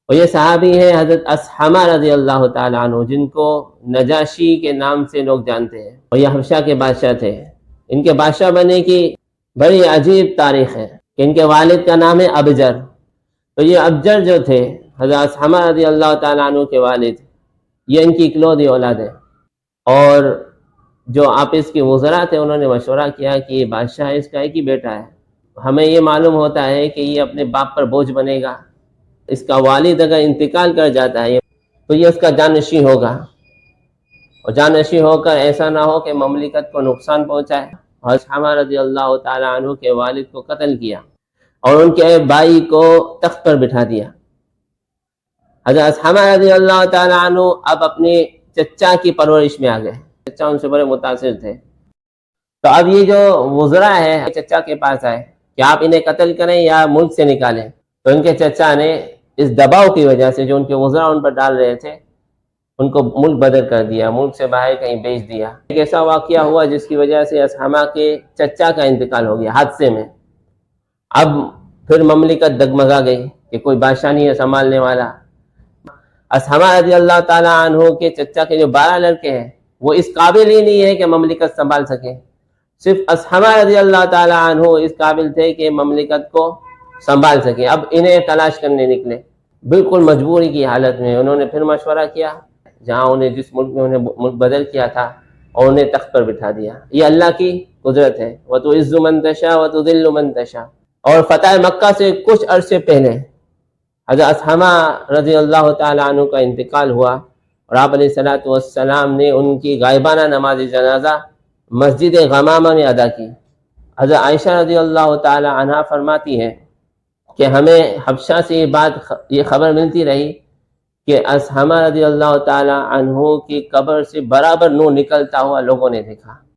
اور یہ صحابی ہیں حضرت اسحمہ رضی اللہ تعالیٰ عنہ، جن کو نجاشی کے نام سے لوگ جانتے ہیں، اور یہ حبشہ کے بادشاہ تھے۔ ان کے بادشاہ بننے کی بڑی عجیب تاریخ ہے کہ ان کے والد کا نام ہے ابجر۔ تو یہ ابجر جو تھے حضرت اسحمہ رضی اللہ تعالیٰ عنہ کے والد، یہ ان کی اکلوتی اولاد ہے۔ اور جو آپس کے وزراء تھے انہوں نے مشورہ کیا کہ یہ بادشاہ اس کا ایک ہی بیٹا ہے، ہمیں یہ معلوم ہوتا ہے کہ یہ اپنے باپ پر بوجھ بنے گا، اس کا والد اگر انتقال کر جاتا ہے تو یہ اس کا جانشین ہوگا، اور جانشین ہو کر ایسا نہ ہو کہ مملکت کو نقصان پہنچائے۔ حضرت اسحمہ رضی اللہ تعالیٰ عنہ کے والد کو قتل کیا اور ان کے بھائی کو تخت پر بٹھا دیا۔ حضرت اسحمہ رضی اللہ تعالیٰ عنہ اب اپنے چچا کی پرورش میں آ گئے، چچا ان سے بڑے متاثر تھے۔ تو اب یہ جو وزراء ہے چچا کے پاس آئے کہ آپ انہیں قتل کریں یا ملک سے نکالیں، تو ان کے چچا نے اس دباؤ کی وجہ سے جو ان کے وزراء ان پر ڈال رہے تھے، ان کو ملک بدر کر دیا، ملک سے باہر کہیں بیچ دیا۔ ایک ایسا واقعہ ہوا جس کی وجہ سے اسحمہ کے چچا کا انتقال ہو گیا حادثے میں۔ اب پھر مملکت ڈگمگا گئی کہ کوئی بادشاہ نہیں ہے سنبھالنے والا۔ اسحمہ رضی اللہ تعالیٰ عنہ کے چچا کے جو 12 لڑکے ہیں وہ اس قابل ہی نہیں ہے کہ مملکت سنبھال سکے، صرف اسحمہ رضی اللہ تعالیٰ عنہ اس قابل تھے کہ مملکت کو سنبھال سکیں۔ اب انہیں تلاش کرنے نکلے، بالکل مجبوری کی حالت میں۔ انہوں نے پھر مشورہ کیا، جہاں انہیں جس ملک میں انہیں ملک بدل کیا تھا، اور انہیں تخت پر بٹھا دیا۔ یہ اللہ کی قدرت ہے، وَتُعِزُّ مَن تَشَاءُ وَتُذِلُّ مَن تَشَاءُ۔ اور فتح مکہ سے کچھ عرصے پہلے حضرت اسحمہ رضی اللہ تعالیٰ عنہ کا انتقال ہوا، اور آپ علیہ الصلوۃ والسلام نے ان کی غائبانہ نماز جنازہ مسجد غمامہ میں ادا کی۔ حضرت عائشہ رضی اللہ تعالیٰ عنہا فرماتی ہیں کہ ہمیں حبشہ سے یہ خبر ملتی رہی کہ اسحمہ رضی اللہ تعالیٰ عنہ کی قبر سے برابر نور نکلتا ہوا لوگوں نے دیکھا۔